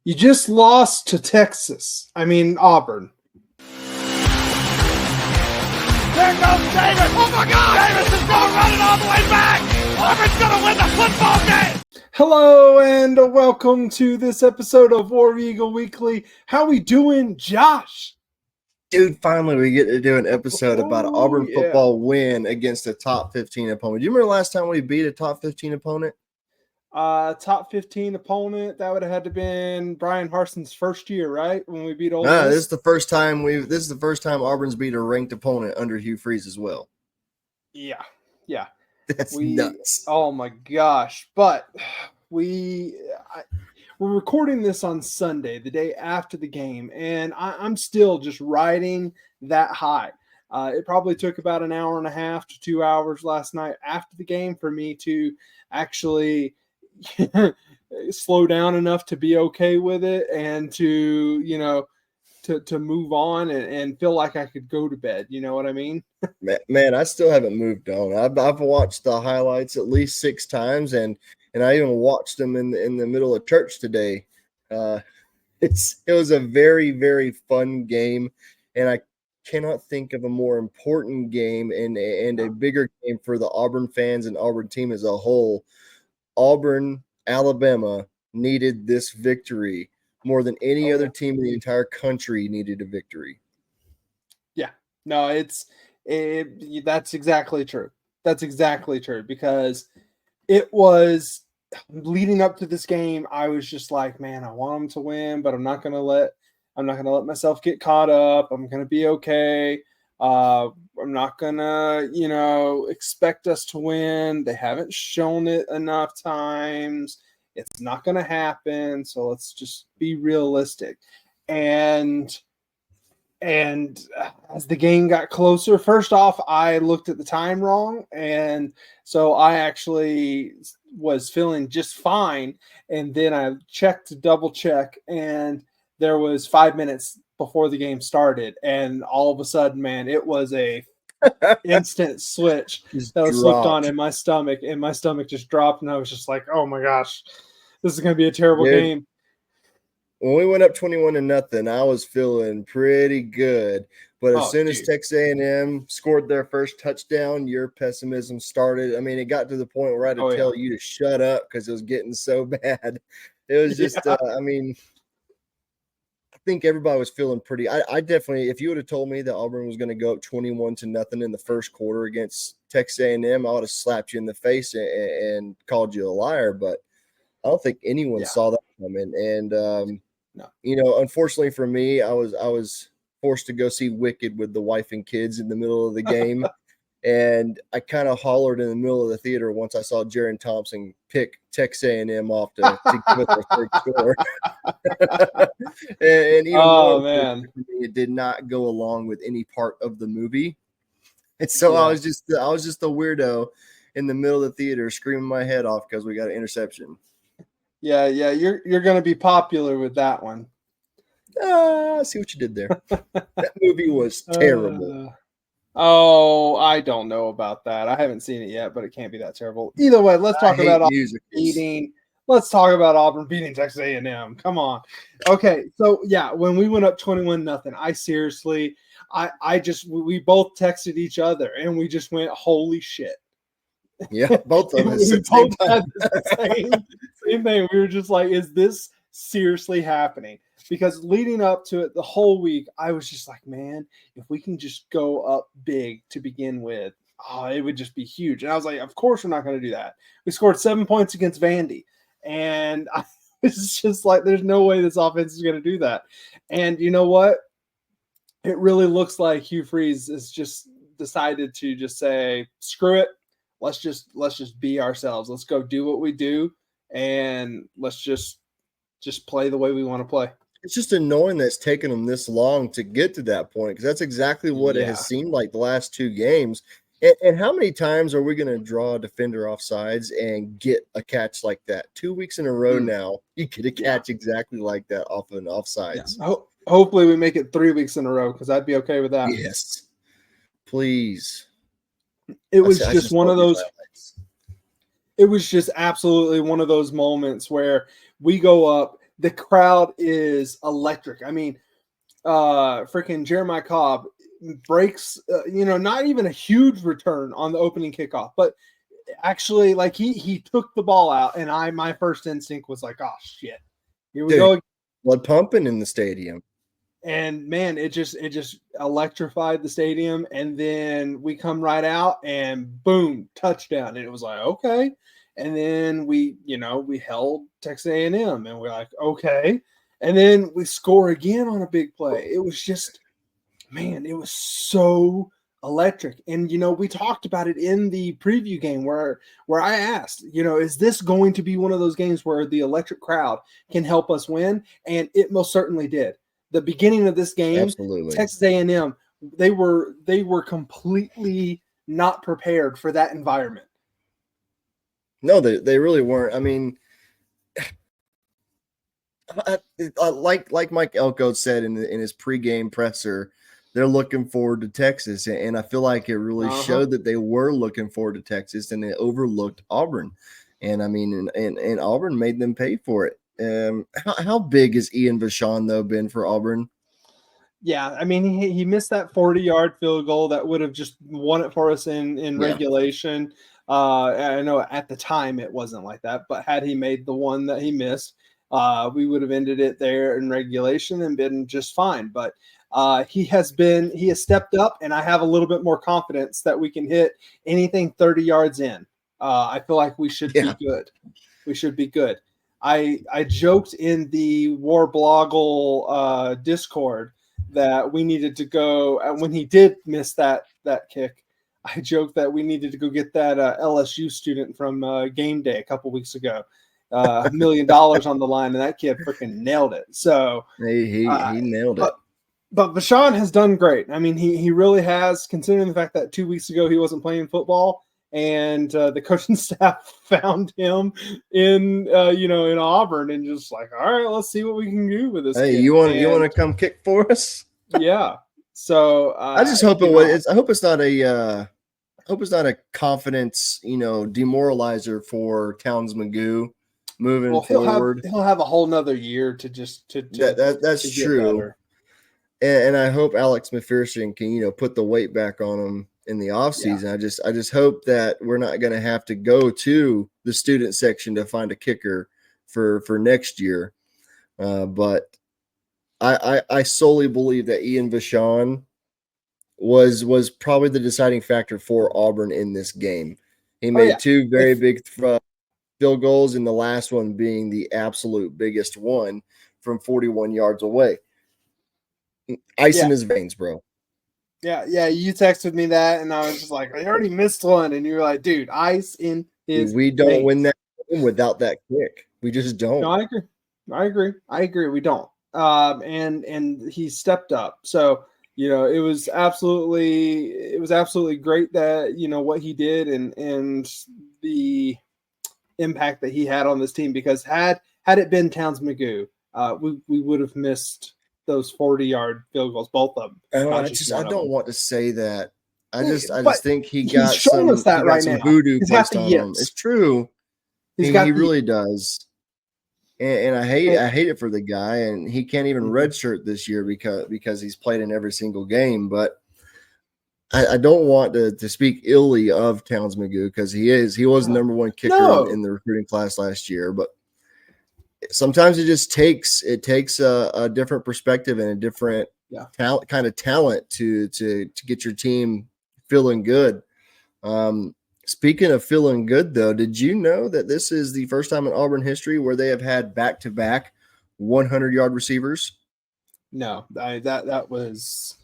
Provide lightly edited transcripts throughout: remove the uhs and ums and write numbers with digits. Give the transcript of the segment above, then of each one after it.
You just lost to Texas. Auburn. There goes Davis. Oh, my God. Davis is going running all the way back. Auburn's going to win the football game. Hello and welcome to this episode of War Eagle Weekly. How we doing, Josh? Dude, finally we get to do an episode about an Auburn football win against a top 15 opponent. Do you remember last time we beat a top 15 opponent? Top 15 opponent, that would have had to been Brian Harson's first year, right? When we beat Ole Miss. This is the first time Auburn's beat a ranked opponent under Hugh Freeze as well. Yeah. That's nuts. Oh my gosh. But we're recording this on Sunday, the day after the game, and I'm still just riding that high. It probably took about an hour and a half to 2 hours last night after the game for me to actually slow down enough to be okay with it and to move on and feel like I could go to bed. You know what I mean? Man, I still haven't moved on. I've watched the highlights at least 6 times, and I even watched them in the middle of church today. It was a very, very fun game, and I cannot think of a more important game and a bigger game for the Auburn fans and Auburn team as a whole. Auburn, Alabama needed this victory more than any other team in the entire country needed a victory. Yeah, no, that's exactly true. That's exactly true, because it was leading up to this game. I was just like, man, I want them to win, but I'm not gonna let myself get caught up. I'm gonna be okay. I'm not gonna, expect us to win. They haven't shown it enough times. It's not gonna happen. So let's just be realistic. And as the game got closer, first off, I looked at the time wrong, and so I actually was feeling just fine. And then I checked to double check, and there was 5 minutes before the game started, and all of a sudden, man, it was a instant switch that was flipped on in my stomach, and my stomach just dropped, and I was just like, oh my gosh, this is going to be a terrible game. When we went up 21-0, I was feeling pretty good. But as soon as Texas A&M scored their first touchdown, your pessimism started. I mean, it got to the point where I had to tell you to shut up because it was getting so bad. It was just, I think everybody was feeling pretty. I definitely, if you would have told me that Auburn was going to go up 21-0 in the first quarter against Texas A&M, I would have slapped you in the face and called you a liar. But I don't think anyone saw that coming. And unfortunately for me, I was forced to go see Wicked with the wife and kids in the middle of the game. And I kind of hollered in the middle of the theater once I saw Jaron Thompson pick Texas A&M off to give it their third score. and even man, it did not go along with any part of the movie. And so I was just a weirdo in the middle of the theater screaming my head off because we got an interception. Yeah, you're going to be popular with that one. I see what you did there. That movie was terrible. I don't know about that. I haven't seen it yet, but it can't be that terrible. Either way, let's talk about Auburn beating. Let's talk about Auburn beating Texas A&M. Come on. Okay, so when we went up 21-0, I seriously, we both texted each other and we just went, holy shit. Yeah, both of us. We both had the same thing. We were just like, is this seriously happening? Because leading up to it the whole week, I was just like, man, if we can just go up big to begin with, it would just be huge. And I was like, of course we're not going to do that. We scored 7 points against Vandy. And it's just like, there's no way this offense is going to do that. And you know what? It really looks like Hugh Freeze has just decided to just say, screw it. Let's just be ourselves. Let's go do what we do. And let's just play the way we want to play. It's just annoying that it's taken them this long to get to that point, because that's exactly what it has seemed like the last 2 games. And how many times are we going to draw a defender offsides and get a catch like that? 2 weeks in a row now, you get a catch exactly like that off an offsides. Yeah. Hopefully we make it 3 weeks in a row, because I'd be okay with that. Yes. Please. It was just one of those. It was just absolutely one of those moments where we go up the crowd is electric. I mean, freaking Jeremiah Cobb breaks, not even a huge return on the opening kickoff, but actually, like he took the ball out, and my first instinct was like, oh shit, here we go. Blood pumping in the stadium. And man, it just electrified the stadium. And then we come right out and boom, touchdown. And it was like, okay. And then we held Texas A&M, and we're like, okay. And then we score again on a big play. It was just, man, it was so electric. And we talked about it in the preview game where I asked, is this going to be one of those games where the electric crowd can help us win? And it most certainly did. The beginning of this game, absolutely, Texas A&M, they were completely not prepared for that environment. No, they really weren't. I mean, like Mike Elko said in his pregame presser, they're looking forward to Texas, and I feel like it really showed that they were looking forward to Texas, and they overlooked Auburn. And I mean, and Auburn made them pay for it. How big has Ian Vachon though been for Auburn? Yeah, I mean, he missed that 40-yard field goal that would have just won it for us in regulation. I know at the time it wasn't like that, but had he made the one that he missed, we would have ended it there in regulation and been just fine. But he has stepped up, and I have a little bit more confidence that we can hit anything 30 yards in. I feel like we should be good. We should be good. I joked in the Warblogle Discord that we needed to go when he did miss that kick. I joked that we needed to go get that LSU student from game day a couple weeks ago. $1 million on the line, and that kid freaking nailed it. So he nailed it. But Vachon has done great. I mean, he really has, considering the fact that 2 weeks ago he wasn't playing football, and the coaching staff found him in Auburn, and just like, all right, let's see what we can do with this. Hey, kid. you want to come kick for us? Yeah. So I just hope I hope it's not a confidence, demoralizer for Towns Magoo moving forward. He'll have a whole nother year to just that's true. And I hope Alex McPherson can, put the weight back on him in the offseason. Yeah. I just hope that we're not going to have to go to the student section to find a kicker for next year. But I solely believe that Ian Vachon was probably the deciding factor for Auburn in this game. He made two very big field goals, and the last one being the absolute biggest one from 41 yards away. Ice in his veins, bro. Yeah, you texted me that, and I was just like, I already missed one, and you were like, dude, ice in his We don't win that game without that kick. We just don't. No, I agree. We don't. And he stepped up. So, it was absolutely great that, what he did and the impact that he had on this team, because had it been Towns Magoo, we would have missed those 40-yard field goals, both of them. I don't want to say that. I just think he got some voodoo placed on him. It's true. He really does. And I hate it for the guy, and he can't even redshirt this year because he's played in every single game. But I don't want to speak illy of Towns Magoo, because he was the number one kicker in the recruiting class last year. But sometimes it takes a different perspective and a different talent to get your team feeling good. Speaking of feeling good, though, did you know that this is the first time in Auburn history where they have had back-to-back 100-yard receivers? No, that's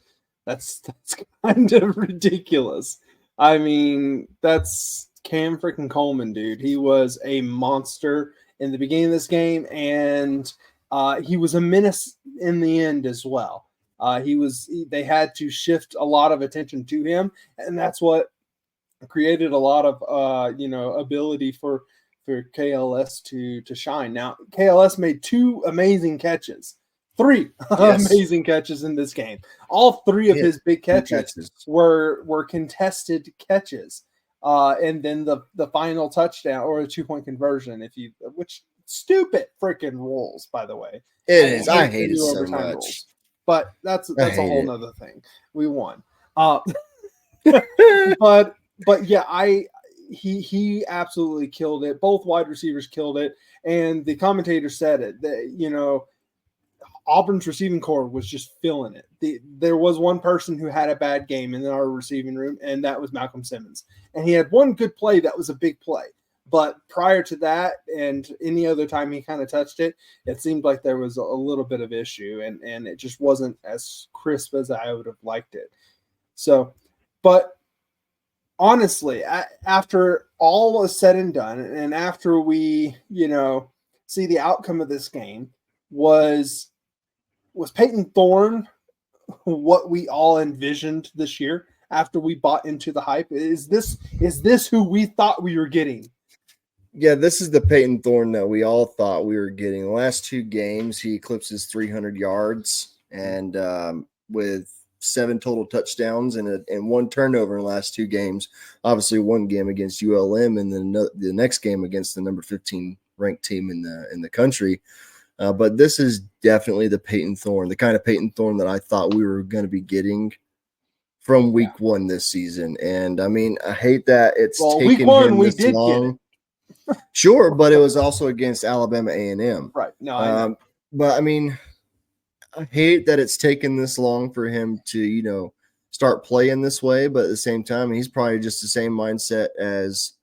kind of ridiculous. I mean, that's Cam freaking Coleman, dude. He was a monster in the beginning of this game, and he was a menace in the end as well. They had to shift a lot of attention to him, and that's what created a lot of ability for KLS to shine. Now, KLS made three amazing catches in this game. All three of his big catches were contested catches. And then the final touchdown, or a 2-point conversion, which stupid freaking rules, by the way. It is. I the hate it new so overtime much. rules. But that's a whole nother thing. We won. But yeah, he absolutely killed it. Both wide receivers killed it, and the commentator said it. That Auburn's receiving core was just feeling it. There was one person who had a bad game in our receiving room, and that was Malcolm Simmons. And he had one good play that was a big play. But prior to that, and any other time he kind of touched it, it seemed like there was a little bit of issue, and it just wasn't as crisp as I would have liked it. So, but honestly, after all was said and done, and after we, see the outcome of this game, was Peyton Thorne what we all envisioned this year after we bought into the hype? Is this who we thought we were getting? Yeah, this is the Peyton Thorne that we all thought we were getting. The last 2 games, he eclipses 300 yards and with 7 total touchdowns and 1 turnover in the last 2 games. Obviously, 1 game against ULM and then the next game against the number 15 ranked team in the country. But this is definitely the Peyton Thorne, the kind of Peyton Thorne that I thought we were going to be getting from week 1 this season. And I mean, I hate that it's taken week 1 him we this did long. get it. Sure, but it was also against Alabama A&M. Right. No, I know. But I mean, I hate that it's taken this long for him to, start playing this way. But at the same time, he's probably just the same mindset as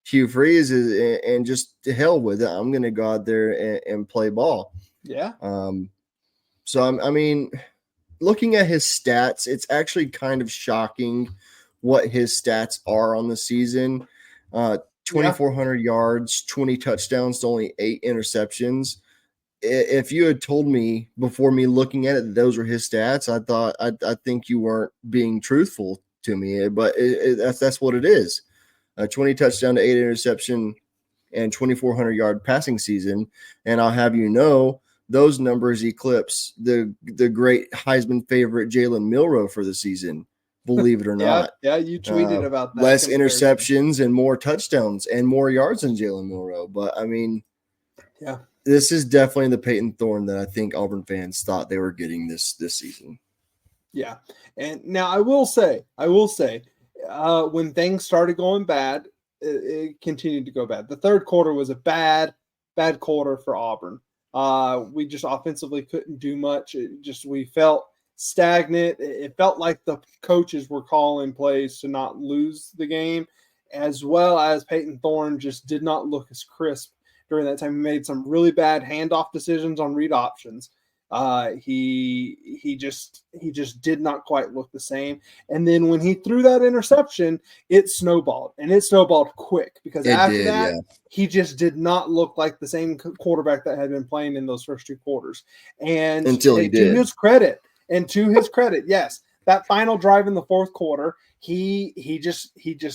Hugh Freeze is, and just to hell with it. I'm going to go out there and play ball. Yeah. So I mean, looking at his stats, it's actually kind of shocking what his stats are on the season. 2,400 yards, 20 touchdowns to only 8 interceptions. If you had told me before me looking at it that those were his stats, I think you weren't being truthful to me. But that's what it is. 20 touchdown to 8 interception and 2,400 yard passing season. And I'll have you know, those numbers eclipse the great Heisman favorite Jalen Milroe for the season. Believe it or not. Yeah, you tweeted about that. Less interceptions and more touchdowns and more yards than Jalen Milroe. But I mean, yeah, this is definitely the Peyton Thorne that I think Auburn fans thought they were getting this season. Yeah, and now I will say, when things started going bad, it continued to go bad. The third quarter was a bad quarter for Auburn. We just offensively couldn't do much. We felt stagnant. It felt like the coaches were calling plays to not lose the game, as well as Peyton Thorne just did not look as crisp during that time. He made some really bad handoff decisions on read options. He just did not quite look the same. And then when he threw that interception, it snowballed, and it snowballed quick because he just did not look like the same quarterback that had been playing in those first 2 quarters. And until he did. To his credit, yes, that final drive in the 4th quarter, he just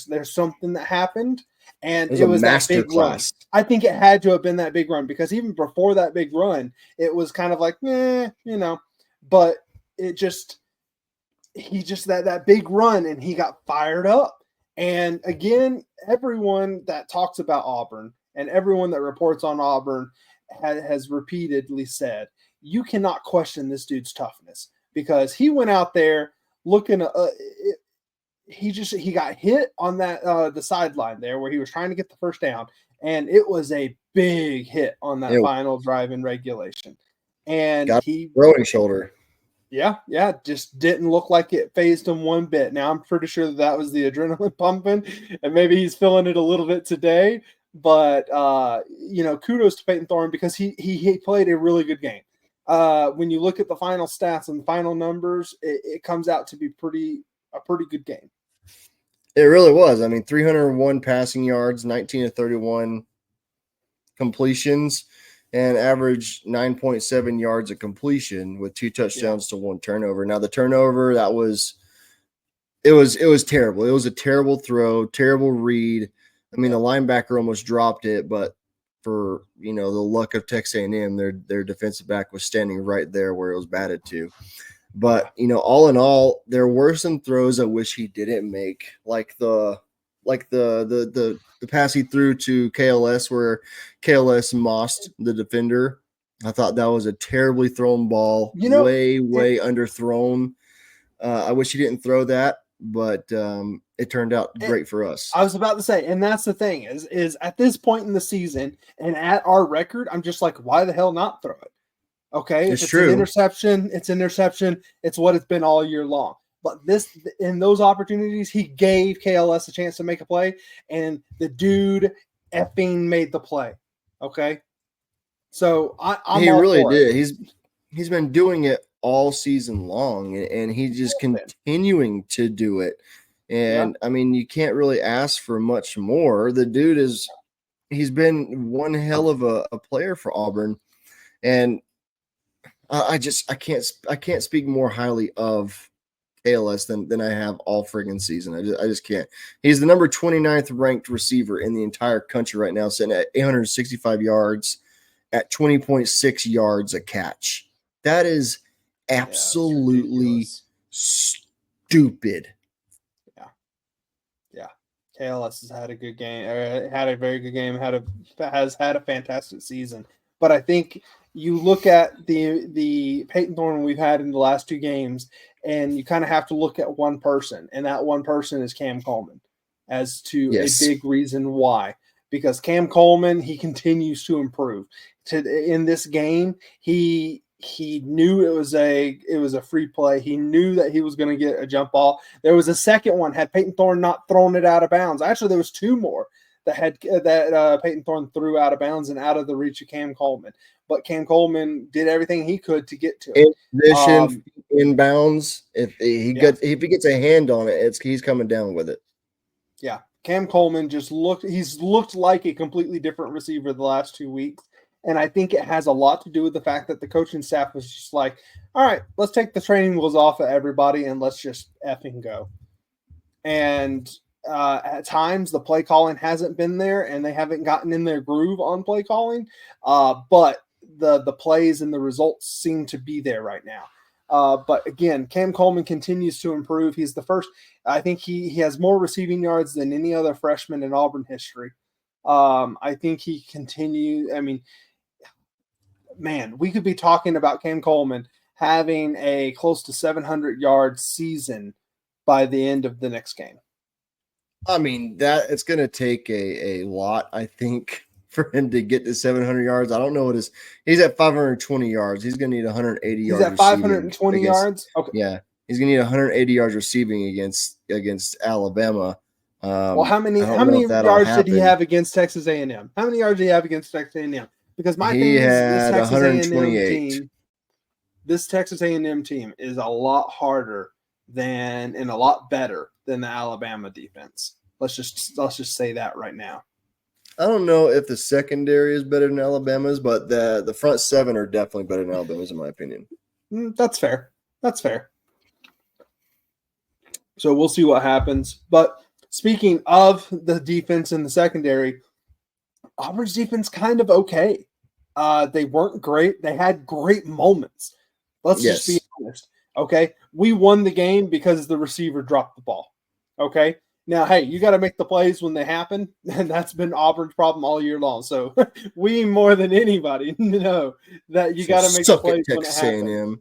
there's something that happened, and it was that big run. I think it had to have been that big run, because even before that big run, it was kind of like, but he just that big run, and he got fired up. And again, everyone that talks about Auburn and everyone that reports on Auburn has repeatedly said, you cannot question this dude's toughness, because he went out there looking he got hit on that the sideline there where he was trying to get the first down, and it was a big hit on that final drive in regulation. And he throwing shoulder. Yeah, just didn't look like it phased him one bit. Now I'm pretty sure that was the adrenaline pumping, and maybe he's feeling it a little bit today. But kudos to Peyton Thorne, because he played a really good game. When you look at the final stats and the final numbers, it comes out to be a pretty good game. It really was. I mean, 301 passing yards, 19 to 31 completions, and average 9.7 yards of completion with 2 touchdowns to 1 turnover. Now the turnover, it was terrible. It was a terrible throw, terrible read. I mean, the linebacker almost dropped it, but for the luck of Texas A&M, their defensive back was standing right there where it was batted to. But all in all, there were some throws I wish he didn't make, like the like the pass he threw to KLS where KLS mossed the defender. I thought that was a terribly thrown ball, way underthrown. I wish he didn't throw that, but it turned out great for us. I was about to say, and that's the thing is at this point in the season and at our record, I'm just like, why the hell not throw it? Okay, if it's true. an interception, it's an interception. It's what it's been all year long. But in those opportunities, he gave KLS a chance to make a play, and the dude effing made the play. Okay, so he really did. He's been doing it all season long, and he's just continuing to do it. And I mean, you can't really ask for much more. The dude he's been one hell of a player for Auburn, and I can't speak more highly of KLS than I have all friggin' season. I just can't. He's the number 29th ranked receiver in the entire country right now, sitting at 865 yards at 20.6 yards a catch. That is absolutely stupid. Yeah. KLS has had a good game, or had a very good game, has had a fantastic season. But I think you look at the Peyton Thorne we've had in the last two games, and you kind of have to look at one person, and that one person is Cam Coleman, as to a big reason why. Because Cam Coleman, he continues to improve. In this game, he knew it was a free play. He knew that he was going to get a jump ball. There was a second one, had Peyton Thorne not thrown it out of bounds. Actually, there was two more that Peyton Thorne threw out of bounds and out of the reach of Cam Coleman. But Cam Coleman did everything he could to get to it. In position, in bounds. If he gets a hand on it, he's coming down with it. Yeah, Cam Coleman he's looked like a completely different receiver the last 2 weeks. And I think it has a lot to do with the fact that the coaching staff was just like, all right, let's take the training wheels off of everybody and let's just effing go. And at times the play calling hasn't been there and they haven't gotten in their groove on play calling. But the plays and the results seem to be there right now. But again, Cam Coleman continues to improve. He's the first. I think he has more receiving yards than any other freshman in Auburn history. I think he continues. I mean, man, we could be talking about Cam Coleman having a close to 700-yard season by the end of the next game. I mean, that it's going to take a lot, I think, for him to get to 700 yards. I don't know what he's at 520 yards. He's going to need 180 yards. He's at 520 yards? Okay. Yeah. He's going to need 180 yards receiving against Alabama. Well, how many yards did he have against Texas A&M? How many yards did he have against Texas A&M? Because my thing is this Texas A&M team is a lot harder and a lot better than the Alabama defense. Let's just say that right now. I don't know if the secondary is better than Alabama's, but the front seven are definitely better than Alabama's in my opinion. That's fair. So we'll see what happens. But speaking of the defense and the secondary, Auburn's defense kind of okay. They weren't great. They had great moments. Let's just be honest. Okay. We won the game because the receiver dropped the ball. Okay. Now, hey, you got to make the plays when they happen, and that's been Auburn's problem all year long. So we more than anybody know that you got to make the plays when it happens.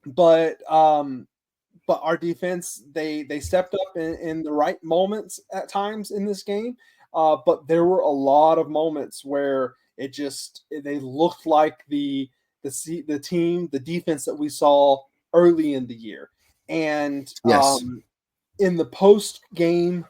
But our defense, they stepped up in the right moments at times in this game. But there were a lot of moments where they looked like the defense that we saw early in the year. And in the post-game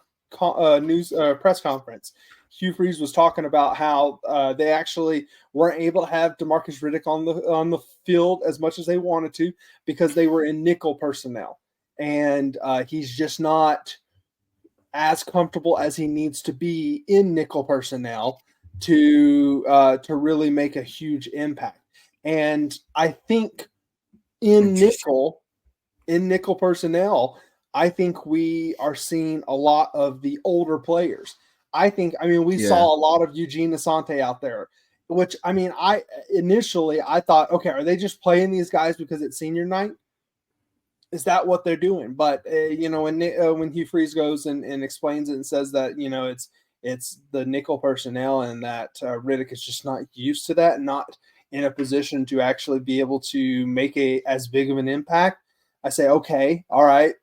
news press conference, Hugh Freeze was talking about how they actually weren't able to have DeMarcus Riddick on the field as much as they wanted to because they were in nickel personnel, and he's just not as comfortable as he needs to be in nickel personnel to really make a huge impact. And I think in nickel personnel, I think we are seeing a lot of the older players. We saw a lot of Eugene Asante out there, which I initially thought, okay, are they just playing these guys because it's senior night? is that what they're doing? But when Hugh Freeze goes and explains it and says that it's the nickel personnel and that Riddick is just not used to that, and not in a position to actually be able to make as big of an impact, I say, okay, all right.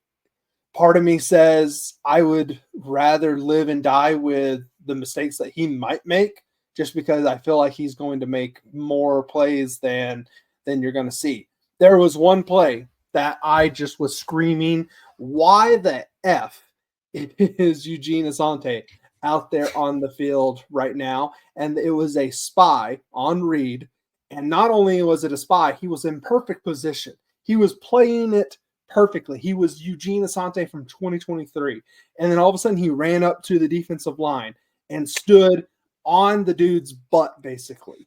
Part of me says I would rather live and die with the mistakes that he might make, just because I feel like he's going to make more plays than you're going to see. There was one play that I just was screaming, why the F is Eugene Asante out there on the field right now? And it was a spy on Reed. And not only was it a spy, he was in perfect position. He was playing it perfectly. He was Eugene Asante from 2023. And then all of a sudden he ran up to the defensive line and stood on the dude's butt, basically.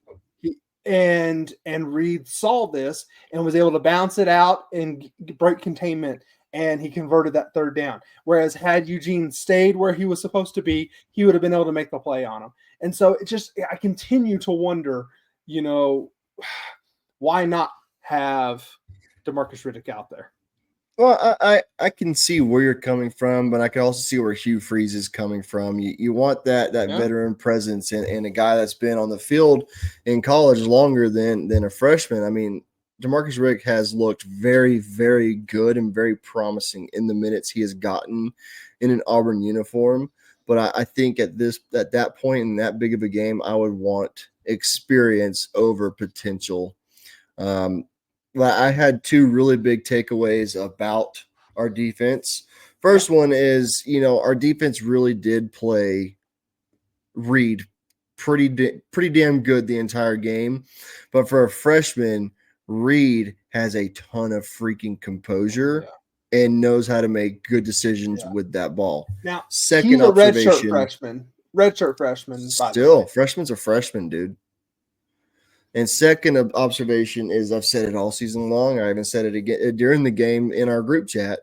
And Reed saw this and was able to bounce it out and break containment, and he converted that third down. Whereas had Eugene stayed where he was supposed to be, he would have been able to make the play on him. And so I continue to wonder, why not have DeMarcus Riddick out there? Well, I can see where you're coming from, but I can also see where Hugh Freeze is coming from. You want that veteran presence and a guy that's been on the field in college longer than a freshman. I mean, DeMarcus Riddick has looked very, very good and very promising in the minutes he has gotten in an Auburn uniform. But I think at that point in that big of a game, I would want experience over potential. I had two really big takeaways about our defense. First one is, our defense really did play Reed pretty damn good the entire game. But for a freshman, Reed has a ton of freaking composure and knows how to make good decisions with that ball. Now, second he's a observation, redshirt freshman. Still, freshman's a freshman, dude. And second observation is, I've said it all season long. I even said it again during the game in our group chat.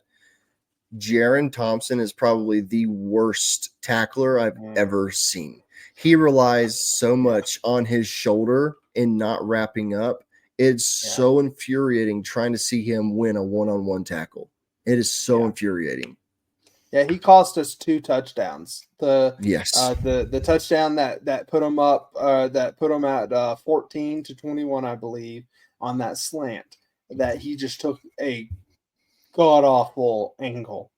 Jaron Thompson is probably the worst tackler I've ever seen. He relies so much on his shoulder and not wrapping up. It's so infuriating trying to see him win a one-on-one tackle. It is so infuriating. Yeah, he cost us 2 touchdowns. The touchdown that put him up, that put him at 14-21, I believe, on that slant. That he just took a god awful angle.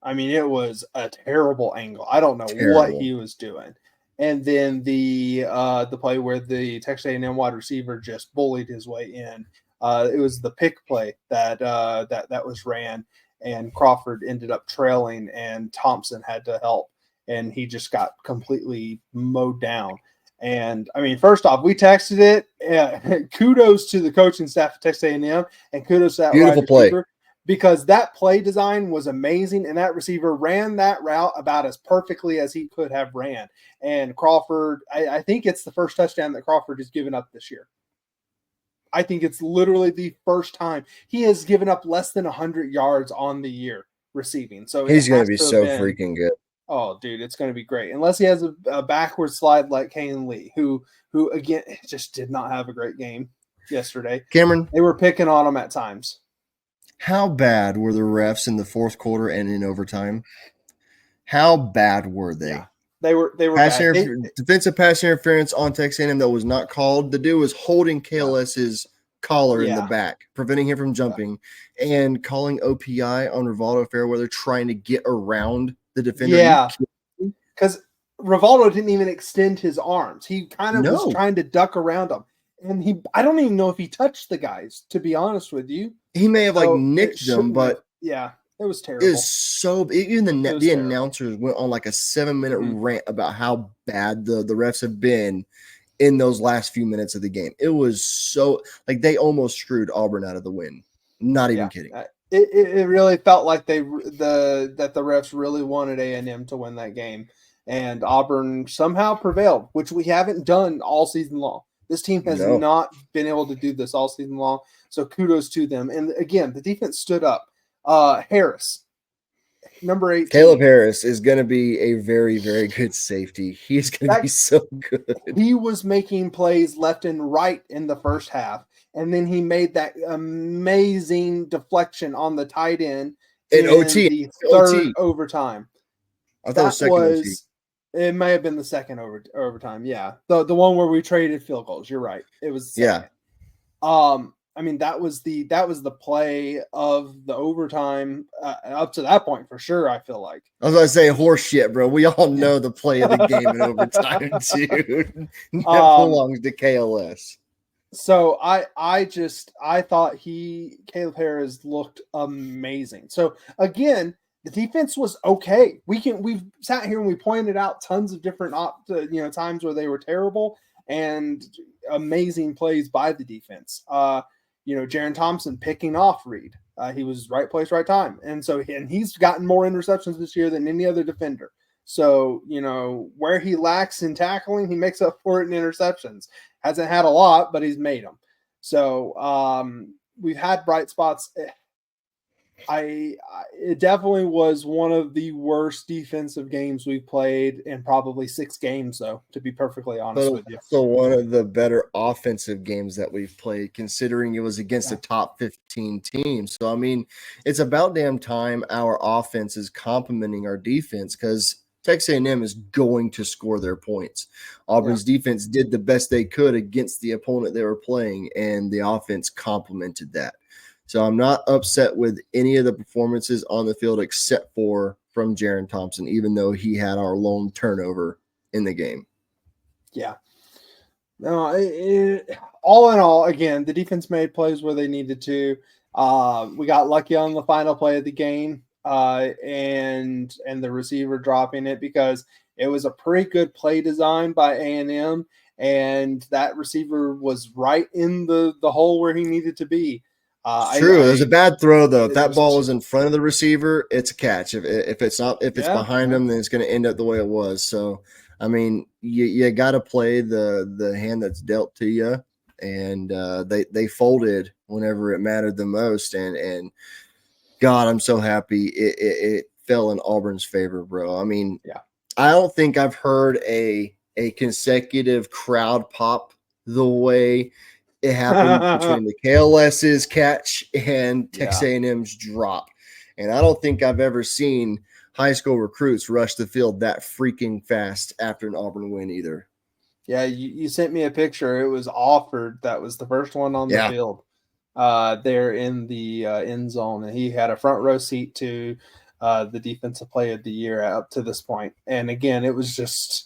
I mean, it was a terrible angle. I don't know what he was doing. And then the play where the Texas A&M wide receiver just bullied his way in. It was the pick play that was ran. And Crawford ended up trailing, and Thompson had to help, and he just got completely mowed down. And I mean, first off, we texted it. Kudos to the coaching staff at Texas A&M, and kudos to that beautiful play, because that play design was amazing, and that receiver ran that route about as perfectly as he could have ran. And Crawford, I think it's the first touchdown that Crawford has given up this year. I think it's literally the first time he has given up less than 100 yards on the year receiving. So he's going to be so freaking good. Oh, dude, it's going to be great. Unless he has a backward slide like Kane Lee, who again just did not have a great game yesterday. Cameron, they were picking on him at times. How bad were the refs in the fourth quarter and in overtime? How bad were they? Yeah. They were bad. Defensive pass interference on Texas A&M that was not called. The dude was holding KLS's collar in the back, preventing him from jumping, and calling OPI on Rivaldo Fairweather, trying to get around the defender. Yeah, because Rivaldo didn't even extend his arms. He kind of was trying to duck around him. And I don't even know if he touched the guys, to be honest with you. He may have nicked them, but it was terrible. It was so even the announcers went on like a 7-minute rant about how bad the refs have been in those last few minutes of the game. It was so they almost screwed Auburn out of the win. Not even kidding. It really felt like that the refs really wanted A&M to win that game, and Auburn somehow prevailed, which we haven't done all season long. This team has not been able to do this all season long, so kudos to them. And again, the defense stood up. Harris, number 8. Caleb Harris is going to be a very, very good safety. He's going to be so good. He was making plays left and right in the first half, and then he made that amazing deflection on the tight end In OT. the third overtime. I thought it was second OT. It may have been the second overtime. Yeah, the one where we traded field goals. You're right. It was second. I mean, that was the play of the overtime up to that point for sure. I feel like I was going to say horse shit, bro. We all know the play of the game in overtime, dude. That belongs to KLS. So I thought Caleb Harris looked amazing. So again, the defense was okay. We've sat here and we pointed out tons of different times where they were terrible and amazing plays by the defense. Jaron Thompson picking off Reed. He was right place, right time. And so he's gotten more interceptions this year than any other defender. So, where he lacks in tackling, he makes up for it in interceptions. Hasn't had a lot, but he's made them. So we've had bright spots. It definitely was one of the worst defensive games we've played in probably 6 games, though, to be perfectly honest with you. So one of the better offensive games that we've played, considering it was against a top 15 team. So, I mean, it's about damn time our offense is complementing our defense, because Texas A&M is going to score their points. Auburn's defense did the best they could against the opponent they were playing, and the offense complemented that. So I'm not upset with any of the performances on the field except for from Jaron Thompson, even though he had our lone turnover in the game. Yeah. No, all in all, again, the defense made plays where they needed to. We got lucky on the final play of the game and the receiver dropping it, because it was a pretty good play design by A&M, and that receiver was right in the hole where he needed to be. True. It was a bad throw, though. If that ball was in front of the receiver, it's a catch. If it's not, if it's behind him, then it's going to end up the way it was. So, I mean, you got to play the hand that's dealt to you, and they folded whenever it mattered the most. And God, I'm so happy it fell in Auburn's favor, bro. I mean, I don't think I've heard a consecutive crowd pop the way it happened between the KLS's catch and Texas A&M's drop. And I don't think I've ever seen high school recruits rush the field that freaking fast after an Auburn win either. Yeah, you sent me a picture. It was Offord that was the first one on the field there in the end zone. And he had a front row seat to the defensive play of the year up to this point. And again, it was just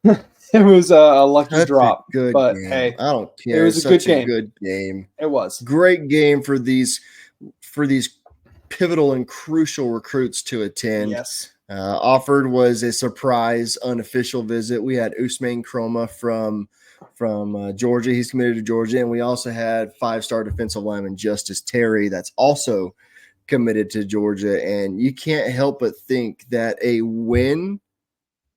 it was a lucky drop. But game. Hey, I don't care. It was Good game. It was great game for these pivotal and crucial recruits to attend. Yes. Offered was a surprise unofficial visit. We had Usman Kroma from Georgia. He's committed to Georgia. And we also had 5-star defensive lineman Justice Terry that's also committed to Georgia. And you can't help but think that a win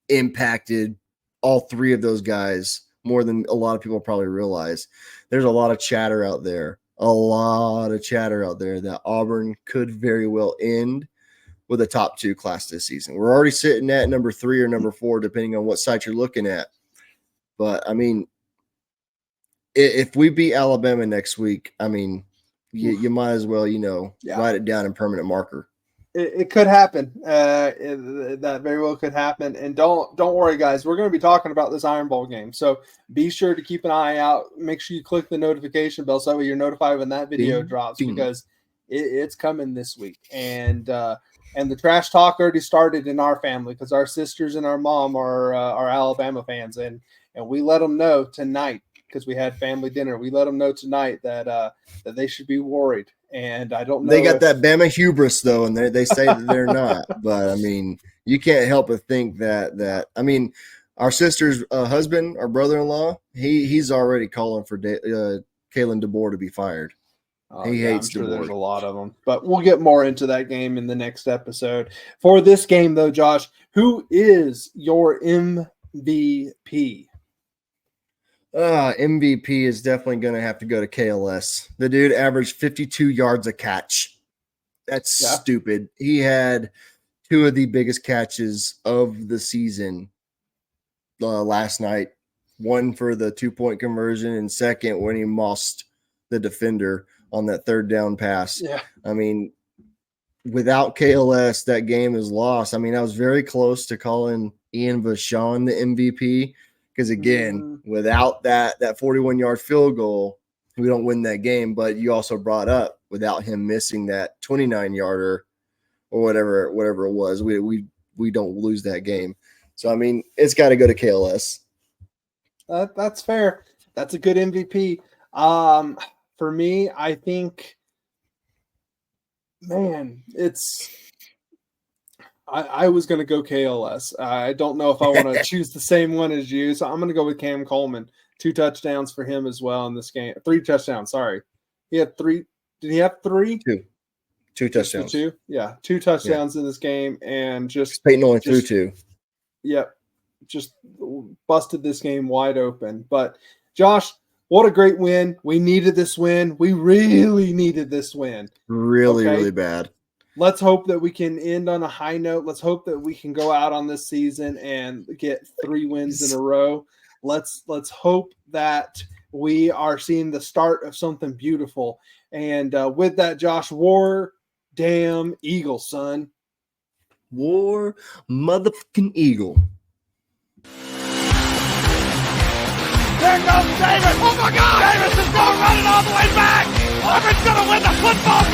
impacted all 3 of those guys more than a lot of people probably realize. There's a lot of chatter out there that Auburn could very well end with a top 2 class this season. We're already sitting at number 3 or number 4, depending on what site you're looking at. But I mean, if we beat Alabama next week, I mean, you might as well, write it down in permanent marker. It could happen. That very well could happen. And don't worry, guys. We're going to be talking about this Iron Bowl game, so be sure to keep an eye out. Make sure you click the notification bell so that way you're notified when that video drops, because it's coming this week. And the trash talk already started in our family, because our sisters and our mom are Alabama fans, and we let them know tonight, because we had family dinner. We let them know tonight that they should be worried. And I don't know. They got that Bama hubris, though, and they say that they're not. But, I mean, you can't help but think that I mean, our sister's husband, our brother-in-law, he's already calling for Kalen DeBoer to be fired. He hates DeBoer. DeBoer. There's a lot of them. But we'll get more into that game in the next episode. For this game, though, Josh, who is your MVP? MVP is definitely going to have to go to KLS. The dude averaged 52 yards a catch. That's stupid. He had 2 of the biggest catches of the season last night. one for the 2-point conversion, and second when he mossed the defender on that third down pass. Yeah. I mean, without KLS, that game is lost. I mean, I was very close to calling Ian Vachon the MVP because, again, without that 41-yard field goal, we don't win that game. But you also brought up without him missing that 29-yarder or whatever it was, we don't lose that game. So, I mean, it's got to go to KLS. That's fair. That's a good MVP. For me, I think, man, I was going to go KLS. I don't know if I want to choose the same one as you, so I'm going to go with Cam Coleman. 2 touchdowns for him as well in this game. 3 touchdowns, sorry. He had 3. Did he have 3? 2 touchdowns. 2? Yeah, 2 touchdowns in this game, and just Peyton only threw 2. Yep, just busted this game wide open. But Josh, what a great win. We needed this win. We really needed this win. Really bad. Let's hope that we can end on a high note. Let's hope that we can go out on this season and get 3 wins in a row. Let's hope that we are seeing the start of something beautiful. And with that, Josh, war damn Eagle, son. War motherfucking Eagle. There goes Davis. Oh, my God. Davis is going running all the way back. Auburn's going to win the football game.